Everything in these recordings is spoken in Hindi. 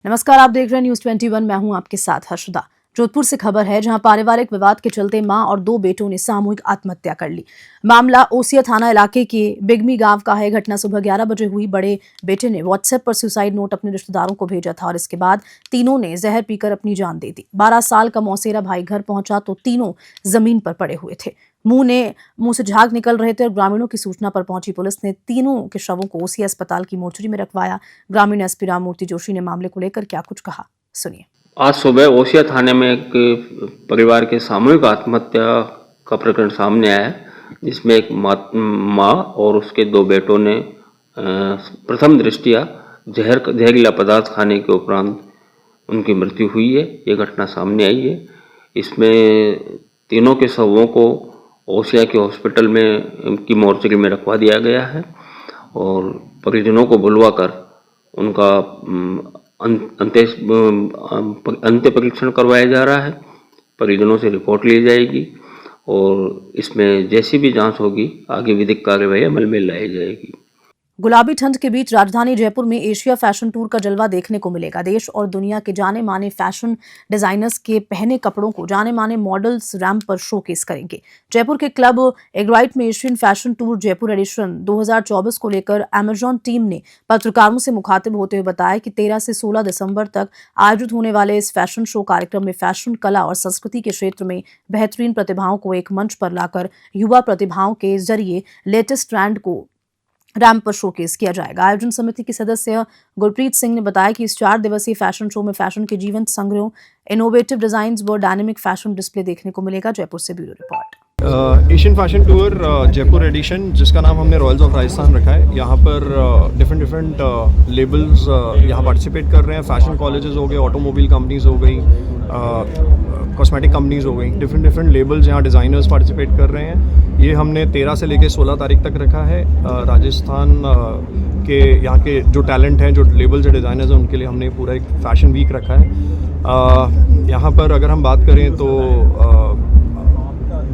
नमस्कार, आप देख रहे हैं न्यूज 21। मैं हूं आपके साथ हर्षदा। जोधपुर से खबर है, जहां पारिवारिक विवाद के चलते मां और दो बेटों ने सामूहिक आत्महत्या कर ली। मामला ओसिया थाना इलाके के बिगमी गांव का है। घटना सुबह 11 बजे हुई। बड़े बेटे ने व्हाट्सएप पर सुसाइड नोट अपने रिश्तेदारों को भेजा था और इसके बाद तीनों ने जहर पीकर अपनी जान दे दी। 12 साल का मौसेरा भाई घर पहुंचा तो तीनों जमीन पर पड़े हुए थे। मुंह से झाग निकल रहे थे और ग्रामीणों की सूचना पर पहुंची पुलिस ने तीनों के शवों को ओसिया अस्पताल की मोर्चरी में रखवाया। ग्रामीण एसपी राममूर्ति जोशी ने मामले को लेकर क्या कुछ कहा, सुनिए। आज सुबह ओसिया थाने में एक परिवार के सामूहिक आत्महत्या का प्रकरण सामने आया है, जिसमें एक माँ और उसके दो बेटों ने प्रथम दृष्टया जहरीला पदार्थ खाने के उपरांत उनकी मृत्यु हुई है। ये घटना सामने आई है। इसमें तीनों के शवों को ओसिया के हॉस्पिटल में की मोर्चरी में रखवा दिया गया है और परिजनों को बुलवाकर उनका अंत्य परीक्षण करवाया जा रहा है। परिजनों से रिपोर्ट ली जाएगी और इसमें जैसी भी जांच होगी आगे विधिक कार्यवाही अमल में लाई जाएगी। गुलाबी ठंड के बीच राजधानी जयपुर में एशिया फैशन टूर का जलवा देखने को मिलेगा। देश और दुनिया के जाने माने फैशन डिजाइनर्स के पहने कपड़ों को जाने माने मॉडल्स रैंप पर शोकेस करेंगे। जयपुर के क्लब एग्राइट में Asian fashion tour Jaipur edition 2024 को लेकर अमेजॉन टीम ने पत्रकारों से मुखातिब होते हुए बताया कि 13 से 16 दिसंबर तक आयोजित होने वाले इस फैशन शो कार्यक्रम में फैशन, कला और संस्कृति के क्षेत्र में बेहतरीन प्रतिभाओं को एक मंच पर लाकर युवा प्रतिभाओं के जरिए लेटेस्ट ट्रेंड को रैंप पर शोकेस किया जाएगा। आयोजन समिति की सदस्य गुरप्रीत सिंह ने बताया कि इस 4 दिवसीय फैशन शो में फैशन के जीवंत संग्रह, इनोवेटिव डिजाइन्स व डायनेमिक फैशन डिस्प्ले देखने को मिलेगा। जयपुर से bureau report. Asian fashion tour Jaipur edition, जिसका नाम हमने रॉयल्स ऑफ राजस्थान रखा है। यहाँ पर डिफरेंट लेबल्स यहाँ पार्टिसिपेट कर रहे हैं। फैशन कॉलेजेस हो गए, ऑटोमोबाइल कंपनीज हो गई, कॉस्मेटिक कंपनीज हो गई, डिफरेंट लेबल्स यहाँ डिज़ाइनर्स पार्टिसिपेट कर रहे हैं। ये हमने 13 से लेकर 16 तारीख तक रखा है। राजस्थान के यहाँ के जो टैलेंट हैं, जो लेबल्स और डिज़ाइनर्स हैं, उनके लिए हमने पूरा एक फैशन वीक रखा है। यहाँ पर अगर हम बात करें तो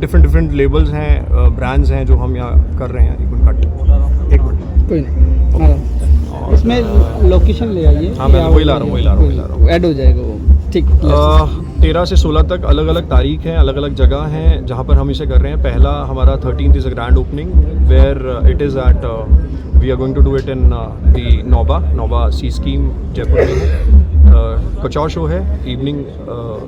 डिफरेंट लेबल्स हैं, ब्रांड्स हैं जो हम यहाँ कर रहे हैं। एक मिनट कोई नहीं, इसमें लोकेशन ले आइए। हाँ, मैं वही ला रहा हूँ, ऐड हो जाएगा वो। ठीक। 13 से 16 तक अलग अलग तारीख हैं, अलग अलग जगह हैं जहाँ पर हम इसे कर रहे हैं। पहला हमारा 13th is a grand opening where it is at we are going to do it in the नोबा सी स्कीम जयपुर में। कचौर शो है, इवनिंग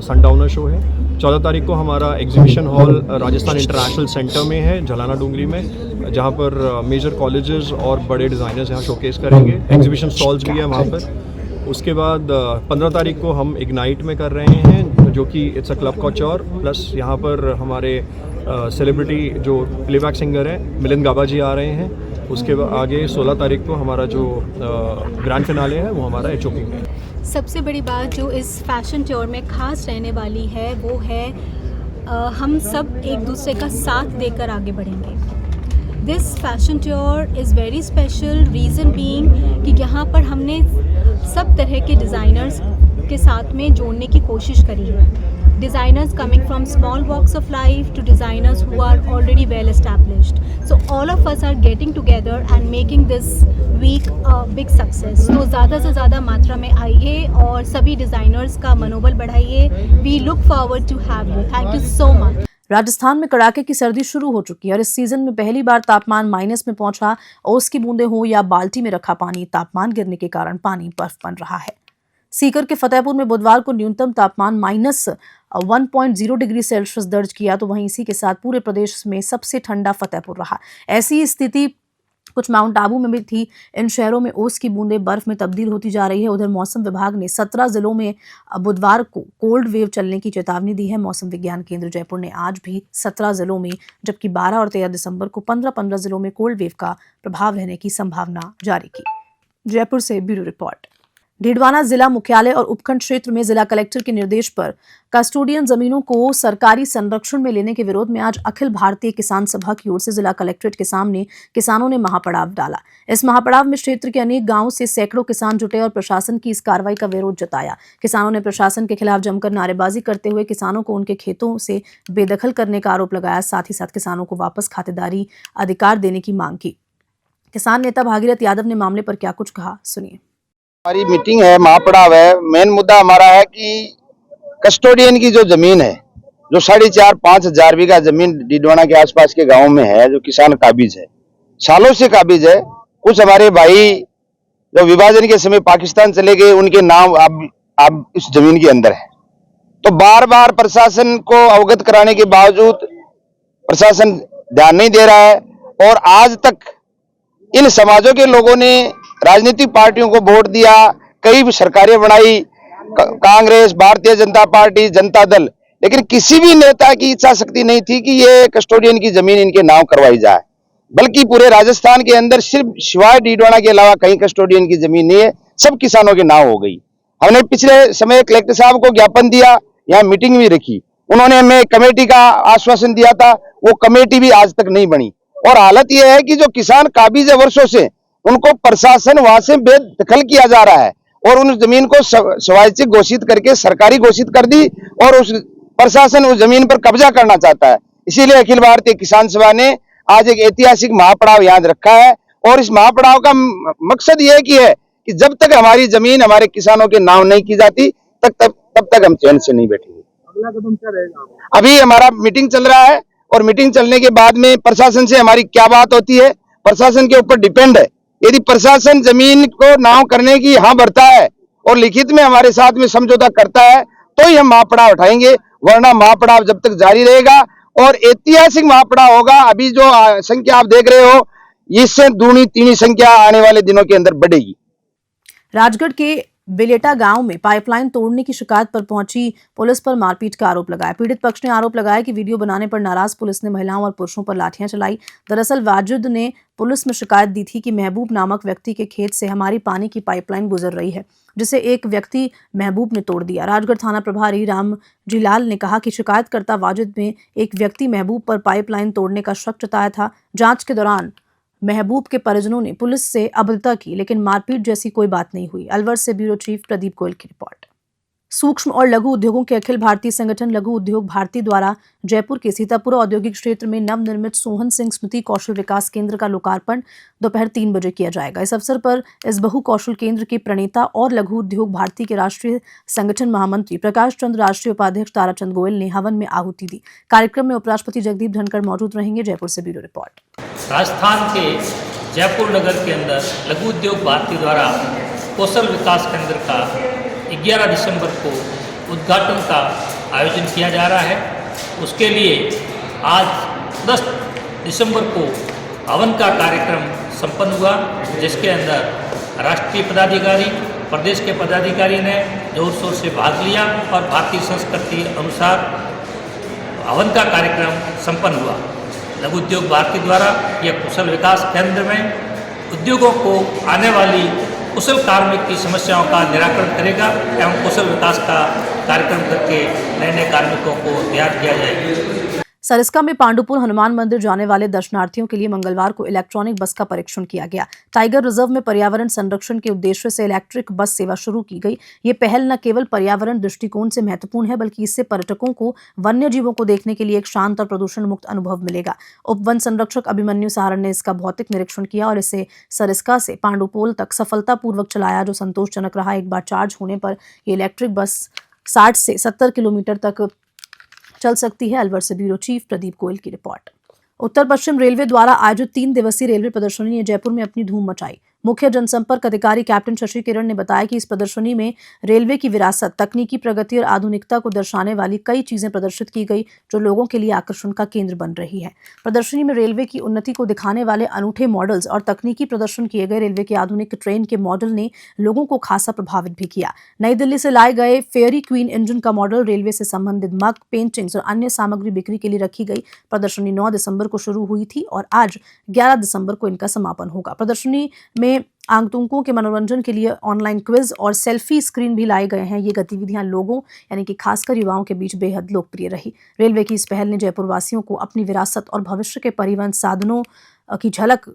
सनडाउनर शो है। 14 तारीख को हमारा exhibition hall Rajasthan International Centre में है, झलाना डूंगरी में, जहाँ पर मेजर कॉलेजेस और बड़े डिज़ाइनर्स यहाँ शोकेस करेंगे। एग्जीबिशन स्टॉल्स भी है वहाँ पर। उसके बाद 15 तारीख को हम इग्नाइट में कर रहे हैं, जो कि इट्स अ क्लब कचौर, प्लस यहाँ पर हमारे सेलिब्रिटी जो प्लेबैक सिंगर हैं मिलिंद गाबा जी आ रहे हैं। उसके आगे 16 तारीख को हमारा जो ग्रैंड फिनाले है वो हमारा HOP में है। सबसे बड़ी बात जो इस फैशन टूर में खास रहने वाली है वो है हम सब एक दूसरे का साथ देकर आगे बढ़ेंगे। This fashion tour is very special, reason being कि यहाँ पर हमने सब तरह के डिज़ाइनर्स के साथ में जोड़ने की कोशिश करी है। Designers coming from small walks of life to designers who are already well established. So all of us are getting together and making this week a big success. तो ज़्यादा से ज़्यादा मात्रा में आइए और सभी डिज़ाइनर्स का मनोबल बढ़ाइए। We look forward to have you. Thank you so much. Rajasthan में कड़ाके की सर्दी शुरू हो चुकी है और इस सीजन में पहली बार तापमान माइनस में पहुंचा। ओस की बूंदें हो या बाल्टी में रखा पानी, तापमान गिरने के कारण पानी बर्फ बन रहा है। सीकर के फतेहपुर में बुधवार को न्यूनतम तापमान -1.0 डिग्री सेल्सियस दर्ज किया, तो वहीं इसी के साथ पूरे प्रदेश में सबसे ठंडा फतेहपुर रहा। ऐसी स्थिति कुछ माउंट आबू में भी थी। इन शहरों में ओस की बूंदें बर्फ में तब्दील होती जा रही है। उधर मौसम विभाग ने 17 जिलों में बुधवार को कोल्ड वेव चलने की चेतावनी दी है। मौसम विज्ञान केंद्र जयपुर ने आज भी 17 जिलों में, जबकि 12 और 13 दिसंबर को 15 जिलों में कोल्ड वेव का प्रभाव रहने की संभावना जारी की। जयपुर से ब्यूरो रिपोर्ट। डीडवाना जिला मुख्यालय और उपखंड क्षेत्र में जिला कलेक्टर के निर्देश पर कस्टोडियन जमीनों को सरकारी संरक्षण में लेने के विरोध में आज अखिल भारतीय किसान सभा की ओर से जिला कलेक्ट्रेट के सामने किसानों ने महापड़ाव डाला। इस महापड़ाव में क्षेत्र के अनेक गांवों से सैकड़ों किसान जुटे और प्रशासन की इस कार्रवाई का विरोध जताया। किसानों ने प्रशासन के खिलाफ जमकर नारेबाजी करते हुए किसानों को उनके खेतों से बेदखल करने का आरोप लगाया। साथ ही साथ किसानों को वापस खातेदारी अधिकार देने की मांग की। किसान नेता भागीरथ यादव ने मामले पर क्या कुछ कहा, सुनिए। हमारी मीटिंग है, महापड़ाव है। मेन मुद्दा हमारा है कि कस्टोडियन की जो जमीन है, जो 4,500-5 हजार बीघा जमीन डीडवाना के आसपास के गांव में है, जो किसान काबिज है, सालों से काबिज है। कुछ हमारे भाई जो विभाजन के समय पाकिस्तान चले गए, उनके नाम अब इस जमीन के अंदर है। तो बार बार प्रशासन को अवगत कराने के बावजूद प्रशासन ध्यान नहीं दे रहा है और आज तक इन समाजों के लोगों ने राजनीतिक पार्टियों को वोट दिया, कई भी सरकारें बनाई, कांग्रेस, भारतीय जनता पार्टी, जनता दल, लेकिन किसी भी नेता की इच्छा शक्ति नहीं थी कि ये कस्टोडियन की जमीन इनके नाम करवाई जाए। बल्कि पूरे राजस्थान के अंदर सिर्फ शिवाय डीडवाना के अलावा कहीं कस्टोडियन की जमीन नहीं है, सब किसानों के नाम हो गई। हमने पिछले समय कलेक्टर साहब को ज्ञापन दिया, यहाँ मीटिंग भी रखी, उन्होंने हमें कमेटी का आश्वासन दिया था, वो कमेटी भी आज तक नहीं बनी। और हालत यह है कि जो किसान काबिज है वर्षों से, उनको प्रशासन वहां से बेदखल किया जा रहा है और उन जमीन को स्वायत्त घोषित करके सरकारी घोषित कर दी और उस प्रशासन उस जमीन पर कब्जा करना चाहता है। इसीलिए अखिल भारतीय किसान सभा ने आज एक ऐतिहासिक महापड़ाव याद रखा है और इस महापड़ाव का मकसद यह कि जब तक हमारी जमीन हमारे किसानों के नाम नहीं की जाती तब तक हम चैन से नहीं बैठेंगे। अगला कदम क्या रहेगा? अभी हमारा मीटिंग चल रहा है और मीटिंग चलने के बाद में प्रशासन से हमारी क्या बात होती है, प्रशासन के ऊपर डिपेंड है। यदि प्रशासन जमीन को नाम करने की हाँ भरता है और लिखित में हमारे साथ में समझौता करता है तो ही हम महापड़ाव उठाएंगे, वरना महापड़ाव जब तक जारी रहेगा और ऐतिहासिक महापड़ाव होगा। अभी जो संख्या आप देख रहे हो, इससे दूनी तीनी संख्या आने वाले दिनों के अंदर बढ़ेगी। राजगढ़ के बिलेटा गांव में पाइपलाइन तोड़ने की शिकायत पर पहुंची पुलिस पर मारपीट का आरोप लगाया। पीड़ित पक्ष ने आरोप लगाया कि वीडियो बनाने पर नाराज पुलिस ने महिलाओं और पुरुषों पर लाठियां चलाई। दरअसल वाजिद ने पुलिस में शिकायत दी थी कि महबूब नामक व्यक्ति के खेत से हमारी पानी की पाइपलाइन गुजर रही है, जिसे एक व्यक्ति महबूब ने तोड़ दिया। राजगढ़ थाना प्रभारी रामजीलाल ने कहा कि शिकायतकर्ता वाजिद में एक व्यक्ति महबूब पर पाइपलाइन तोड़ने का शक जताया था। जांच के दौरान महबूब के परिजनों ने पुलिस से अभद्रता की, लेकिन मारपीट जैसी कोई बात नहीं हुई। अलवर से ब्यूरो चीफ प्रदीप गोयल की रिपोर्ट। सूक्ष्म और लघु उद्योगों के अखिल भारतीय संगठन लघु उद्योग भारती द्वारा जयपुर के सीतापुरा औद्योगिक क्षेत्र में नवनिर्मित सोहन सिंह स्मृति कौशल विकास केंद्र का लोकार्पण दोपहर 3 बजे किया जाएगा। इस अवसर पर इस बहु कौशल केंद्र के प्रणेता और लघु उद्योग भारती के राष्ट्रीय संगठन महामंत्री प्रकाश चंद्र, राष्ट्रीय उपाध्यक्ष ताराचंद गोयल ने हवन में आहुति दी। कार्यक्रम में उपराष्ट्रपति जगदीप धनखड़ मौजूद रहेंगे। जयपुर से ब्यूरो रिपोर्ट। राजस्थान के जयपुर नगर के अंदर लघु उद्योग भारती द्वारा कौशल विकास केंद्र का 11 दिसंबर को उद्घाटन का आयोजन किया जा रहा है। उसके लिए आज 10 दिसंबर को हवन का कार्यक्रम संपन्न हुआ, जिसके अंदर राष्ट्रीय पदाधिकारी, प्रदेश के पदाधिकारी ने जोर शोर से भाग लिया और भारतीय संस्कृति अनुसार हवन का कार्यक्रम संपन्न हुआ। लघु उद्योग भारती द्वारा यह कौशल विकास केंद्र में उद्योगों को आने वाली कुशल कार्मिक की समस्याओं का निराकरण करेगा एवं कौशल विकास का कार्यक्रम करके नए नए कार्मिकों को तैयार किया जाएगा। सरिस्का में पांडुपुर हनुमान मंदिर जाने वाले दर्शनार्थियों के लिए मंगलवार को इलेक्ट्रॉनिक बस का परीक्षण किया गया। टाइगर रिजर्व में पर्यावरण संरक्षण के उद्देश्य से इलेक्ट्रिक बस सेवा शुरू की गई। ये पहल न केवल पर्यावरण दृष्टिकोण से महत्वपूर्ण है, बल्कि इससे पर्यटकों को वन्य जीवों को देखने के लिए एक शांत और प्रदूषण मुक्त अनुभव मिलेगा। उप वन संरक्षक अभिमन्यु सहारण ने इसका भौतिक निरीक्षण किया और इसे सरिस्का से पांडुपोल तक सफलतापूर्वक चलाया, जो संतोषजनक रहा। एक बार चार्ज होने पर ये इलेक्ट्रिक बस 60 से 70 किलोमीटर तक चल सकती है। अलवर से ब्यूरो चीफ प्रदीप गोयल की रिपोर्ट। उत्तर पश्चिम रेलवे द्वारा आयोजित 3 दिवसीय रेलवे प्रदर्शनी ने जयपुर में अपनी धूम मचाई। मुख्य जनसंपर्क अधिकारी कैप्टन शशि किरण ने बताया कि इस प्रदर्शनी में रेलवे की विरासत, तकनीकी प्रगति और आधुनिकता को दर्शाने वाली कई चीजें प्रदर्शित की गई, जो लोगों के लिए आकर्षण का केंद्र बन रही है। प्रदर्शनी में रेलवे की उन्नति को दिखाने वाले अनूठे मॉडल्स और तकनीकी प्रदर्शन किए गए। रेलवे के आधुनिक ट्रेन के मॉडल ने लोगों को खासा प्रभावित भी किया। नई दिल्ली से लाए गए फेयरी क्वीन इंजन का मॉडल, रेलवे से संबंधित मग, पेंटिंग्स और अन्य सामग्री बिक्री के लिए रखी गई। प्रदर्शनी 9 दिसंबर को शुरू हुई थी और आज 11 दिसंबर को इनका समापन होगा। प्रदर्शनी में आगंतुकों के मनोरंजन के लिए ऑनलाइन क्विज और सेल्फी स्क्रीन भी लाए गए हैं। ये गतिविधियां लोगों यानी कि खासकर युवाओं के बीच बेहद लोकप्रिय रही। रेलवे की इस पहल ने जयपुर वासियों को अपनी विरासत और भविष्य के परिवहन साधनों की झलक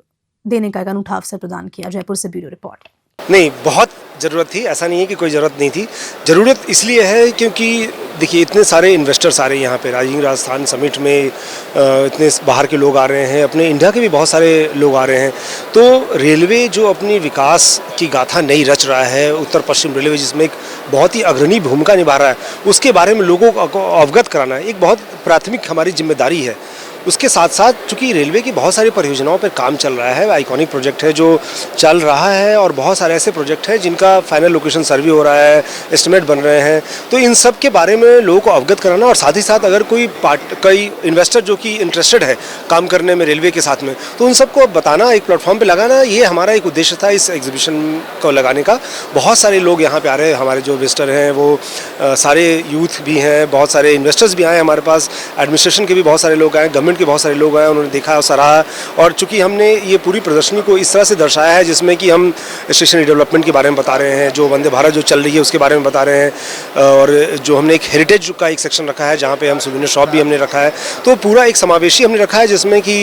देने का एक अनूठा अवसर प्रदान किया। जयपुर से ब्यूरो रिपोर्ट। नहीं, बहुत ज़रूरत थी, ऐसा नहीं है कि कोई ज़रूरत नहीं थी। ज़रूरत इसलिए है क्योंकि देखिए इतने सारे इन्वेस्टर्स आ रहे हैं यहाँ पे राजस्थान समिट में, इतने बाहर के लोग आ रहे हैं, अपने इंडिया के भी बहुत सारे लोग आ रहे हैं। तो रेलवे जो अपनी विकास की गाथा नई रच रहा है, उत्तर पश्चिम रेलवे जिसमें एक बहुत ही अग्रणी भूमिका निभा रहा है, उसके बारे में लोगों को अवगत कराना एक बहुत प्राथमिक हमारी जिम्मेदारी है। उसके साथ साथ चूँकि रेलवे की बहुत सारी परियोजनाओं पर काम चल रहा है, आइकॉनिक प्रोजेक्ट है जो चल रहा है, और बहुत सारे ऐसे प्रोजेक्ट हैं जिनका फाइनल लोकेशन सर्वे हो रहा है, एस्टिमेट बन रहे हैं। तो इन सब के बारे में लोगों को अवगत कराना, और साथ ही साथ अगर कोई इन्वेस्टर जो कि इंटरेस्टेड है काम करने में रेलवे के साथ में, तो उन सबको बताना, एक प्लेटफॉर्म पर लगाना, ये हमारा एक उद्देश्य था इस एग्जीबिशन को लगाने का। बहुत सारे लोग यहाँ पे आ रहे हैं, हमारे जो विजिटर हैं वो सारे यूथ भी हैं, बहुत सारे इन्वेस्टर्स भी आए हमारे पास, एडमिनिस्ट्रेशन के भी बहुत सारे लोग आए, गवर्नमेंट के बहुत सारे लोग आए, उन्होंने देखा और सराहा। और चूंकि हमने ये पूरी प्रदर्शनी को इस तरह से दर्शाया है जिसमें कि हम स्टेशन डेवलपमेंट के बारे में बता रहे हैं, जो वंदे भारत जो चल रही है उसके बारे में बता रहे हैं, और जो हमने एक हेरिटेज का एक सेक्शन रखा है जहाँ पे हम सुविनर शॉप भी हमने रखा है। तो पूरा एक समावेशी हमने रखा है जिसमें कि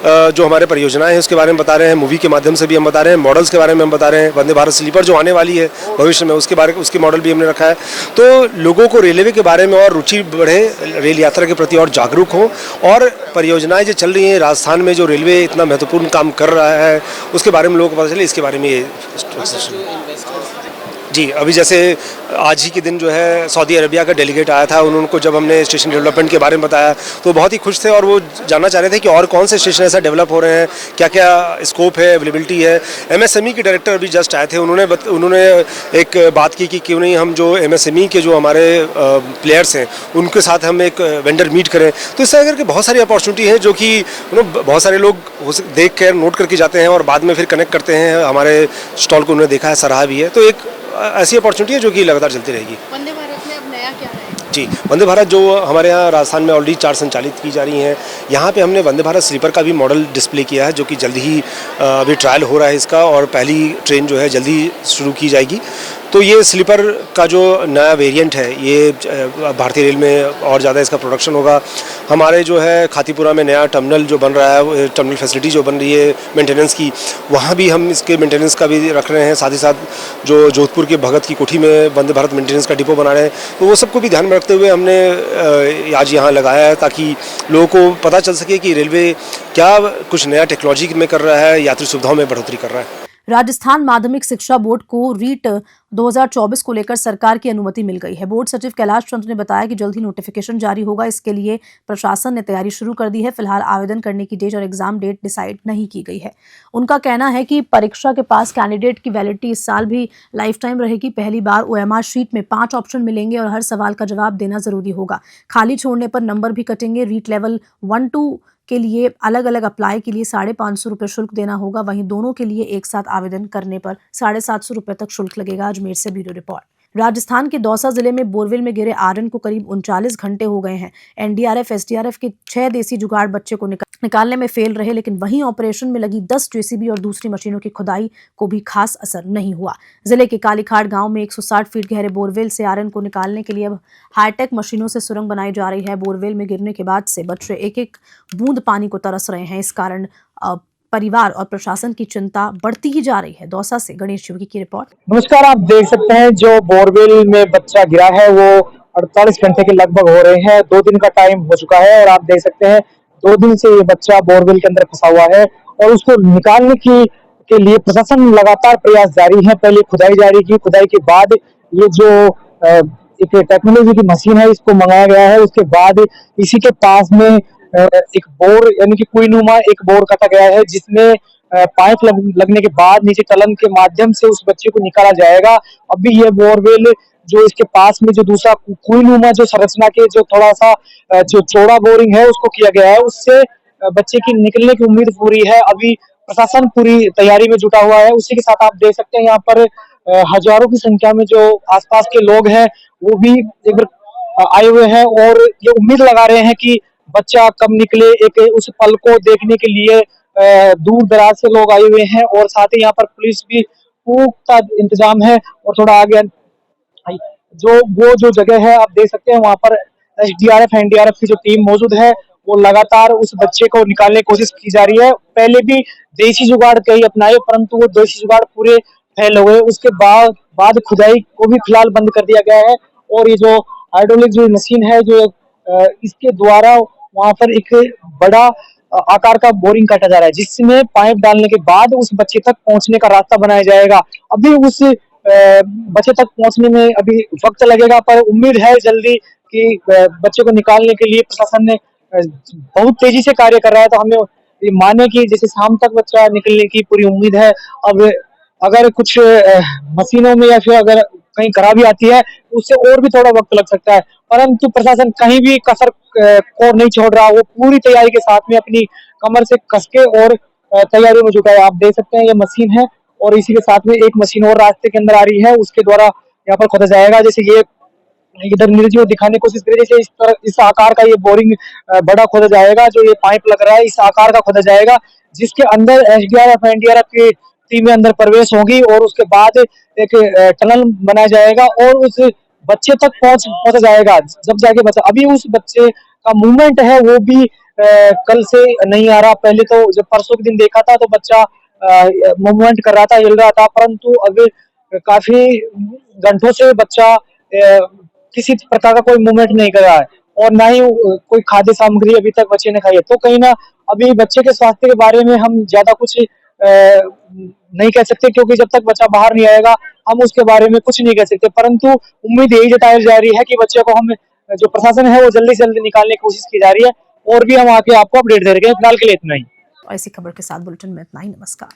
जो हमारे परियोजनाएं हैं उसके बारे में बता रहे हैं, मूवी के माध्यम से भी हम बता रहे हैं, मॉडल्स के बारे में हम बता रहे हैं, वंदे भारत स्लीपर जो आने वाली है भविष्य में उसके मॉडल भी हमने रखा है। तो लोगों को रेलवे के बारे में और रुचि बढ़े, रेल यात्रा के प्रति और जागरूक हों, और परियोजनाएं जो चल रही हैं राजस्थान में, जो रेलवे इतना महत्वपूर्ण काम कर रहा है उसके बारे में लोगों को पता चले, इसके बारे में ये जी। अभी जैसे आज ही के दिन जो है सऊदी अरबिया का डेलीगेट आया था, उनको जब हमने स्टेशन डेवलपमेंट के बारे में बताया तो बहुत ही खुश थे, और वो जानना चाह रहे थे कि और कौन से स्टेशन ऐसा डेवलप हो रहे हैं, क्या क्या स्कोप है, अवेलेबिलिटी है। एमएसएमई के डायरेक्टर अभी जस्ट आए थे, उन्होंने एक बात की कि क्यों नहीं हम जो एमएसएमई के जो हमारे प्लेयर्स हैं उनके साथ हम एक वेंडर मीट करें। तो इस तरह करके बहुत सारी अपॉर्चुनिटी है जो कि बहुत सारे लोग देख कर नोट करके जाते हैं और बाद में फिर कनेक्ट करते हैं। हमारे स्टॉल को उन्होंने देखा है, सराहा भी है। तो एक ऐसी अपॉर्चुनिटी है जो कि लगातार चलती रहेगी। वंदे भारत में अब नया क्या है? जी, वंदे भारत जो हमारे यहाँ राजस्थान में ऑलरेडी 4 संचालित की जा रही हैं, यहाँ पे हमने वंदे भारत स्लीपर का भी मॉडल डिस्प्ले किया है जो कि जल्दी ही अभी ट्रायल हो रहा है इसका, और पहली ट्रेन जो है जल्दी शुरू की जाएगी। तो ये स्लीपर का जो नया वेरिएंट है ये भारतीय रेल में और ज़्यादा इसका प्रोडक्शन होगा। हमारे जो है खातीपुरा में नया टर्मिनल जो बन रहा है, टर्मिनल फैसिलिटी जो बन रही है मेंटेनेंस की, वहाँ भी हम इसके मेंटेनेंस का भी रख रहे हैं। साथ ही साथ जो जोधपुर के भगत की कोठी में वंदे भारत मेंटेनेंस का डिपो बना रहे हैं, तो वो सबको भी ध्यान में रखते हुए हमने आज यहाँ लगाया है ताकि लोगों को पता चल सके कि रेलवे क्या कुछ नया टेक्नोलॉजी में कर रहा है, यात्री सुविधाओं में बढ़ोतरी कर रहा है। राजस्थान माध्यमिक शिक्षा बोर्ड को रीट 2024 को लेकर सरकार की अनुमति मिल गई है। बोर्ड सचिव कैलाश चंद्र ने बताया कि जल्द ही नोटिफिकेशन जारी होगा। इसके लिए प्रशासन ने तैयारी शुरू कर दी है। फिलहाल आवेदन करने की डेट और एग्जाम डेट डिसाइड नहीं की गई है। उनका कहना है कि परीक्षा के पास कैंडिडेट की वैलिडिटी इस साल भी लाइफ टाइम रहेगी। पहली बार OMR शीट में 5 ऑप्शन मिलेंगे और हर सवाल का जवाब देना जरूरी होगा। खाली छोड़ने पर नंबर भी कटेंगे। रीट लेवल 1-2 के लिए अलग अलग अप्लाई के लिए 550 रुपये शुल्क देना होगा। वहीं दोनों के लिए एक साथ आवेदन करने पर 750 रुपये तक शुल्क लगेगा। अजमेर से ब्यूरो रिपोर्ट। राजस्थान के दौसा जिले में बोरवेल में गिरे आयरन को करीब 39 घंटे हो गए हैं। NDRF SDRF के 6 देसी जुगाड़ बच्चे को निकालने में फेल रहे, लेकिन वहीं ऑपरेशन में लगी 10 JCB और दूसरी मशीनों की खुदाई को भी खास असर नहीं हुआ। जिले के कालीखाड़ गांव में 160 फीट गहरे बोरवेल से आयरन को निकालने के लिए अब हाईटेक मशीनों से सुरंग बनाई जा रही है। बोरवेल में गिरने के बाद से बच्चे एक एक बूंद पानी को तरस रहे हैं। इस कारण परिवार और प्रशासन की चिंता बढ़ती ही जा रही है। दौसा से गणेश योगी की रिपोर्ट। नमस्कार, आप देख सकते हैं जो बोरवेल में बच्चा गिरा है वो 48 घंटे के लगभग हो रहे हैं। 2 दिन का टाइम हो चुका है और आप देख सकते हैं 2 दिन से ये बच्चा बोरवेल के अंदर फंसा हुआ है और उसको निकालने के लिए प्रशासन लगातार प्रयास जारी है। पहले खुदाई जारी की, खुदाई के बाद ये जो एक टेक्नोलॉजी की मशीन है इसको मंगाया गया है। उसके बाद इसी के पास में एक बोर यानी कि कुईनुमा एक बोर काटा गया है जिसमें पाइप लगने के बाद नीचे टलन के माध्यम से उस बच्चे को निकाला जाएगा। अभी ये बोरवेल जो इसके पास में जो दूसरा कुईनुमा जो संरचना के जो थोड़ा सा जो चौड़ा बोरिंग है उसको किया गया है, उससे बच्चे की निकलने की उम्मीद पूरी है। अभी प्रशासन पूरी तैयारी में जुटा हुआ है। उसी के साथ आप देख सकते हैं यहाँ पर हजारों की संख्या में जो आसपास के लोग हैं वो भी एक बार आए हुए हैं और ये उम्मीद लगा रहे हैं कि बच्चा कब निकले। एक उस पल को देखने के लिए दूर दराज से लोग आए हुए हैं और साथ ही यहाँ पर पुलिस भी पुख्ता इंतजाम है। और थोड़ा आगे जो जगह है आप देख सकते हैं वहां पर SDRF NDRF की जो टीम मौजूद है वो लगातार उस बच्चे को निकालने की कोशिश की जा रही है। पहले भी देसी जुगाड़ कई अपनाए परंतु वो देसी जुगाड़ पूरे फेल हुए। उसके बाद खुदाई को भी फिलहाल बंद कर दिया गया है। और ये जो हाइड्रोलिक जो मशीन है, जो इसके द्वारा वहां पर एक बड़ा आकार का बोरिंग काटा जा रहा है, जिसमें पाइप डालने के बाद उस बच्चे तक पहुंचने का रास्ता बनाया जाएगा। अभी उस बच्चे तक पहुंचने में अभी वक्त लगेगा, पर उम्मीद है जल्दी कि बच्चे को निकालने के लिए प्रशासन ने बहुत तेजी से कार्य कर रहा है। तो हमें ये माने कि जैसे शाम तक बच्चा निकलने की पूरी उम्मीद है। अब अगर कुछ मशीनों में या फिर अगर कहीं खराबी आती है तो उससे और भी थोड़ा वक्त लग सकता है, परंतु प्रशासन कहीं भी कसर को नहीं छोड़ रहा। वो पूरी तैयारी के साथ में अपनी कमर से कस के और तैयारी में जुटा है। आप देख सकते हैं ये मशीन है, और इसी के साथ में एक मशीन और रास्ते के अंदर आ रही है, उसके द्वारा यहाँ पर खोदा जाएगा। जैसे ये इधर नीरज जी दिखाने की कोशिश करिए, जैसे इस तरह इस आकार का ये बोरिंग बड़ा खोदा जाएगा। जो ये पाइप लग रहा है इस आकार का खोदा जाएगा, जिसके अंदर एसडीआरएफ एनडीआरएफ की टीमें अंदर प्रवेश होंगी, और उसके बाद एक टनल बनाया जाएगा और उस बच्चे तक पहुंचा जाएगा। जब जाके बच्चा, अभी उस बच्चे का मूवमेंट है वो भी कल से नहीं आ रहा। पहले तो जब परसों के दिन देखा था तो बच्चा मूवमेंट कर रहा था, हिल रहा था, परंतु अब काफी घंटों से बच्चा किसी प्रकार का कोई मूवमेंट नहीं कर रहा है, और ना ही कोई खाद्य सामग्री अभी तक बच्चे ने खाई है। तो कहीं ना अभी बच्चे के स्वास्थ्य के बारे में हम ज्यादा कुछ नहीं कह सकते, क्योंकि जब तक बच्चा बाहर नहीं आएगा हम उसके बारे में कुछ नहीं कह सकते। परंतु उम्मीद यही जताई जा रही है कि बच्चे को हम जो प्रशासन है वो जल्दी से जल्दी निकालने की कोशिश की जा रही है, और भी हम आके आपको अपडेट दे रहे हैं। फिलहाल के लिए इतना ही। और इसी खबर के साथ बुलेटिन में इतना ही। नमस्कार।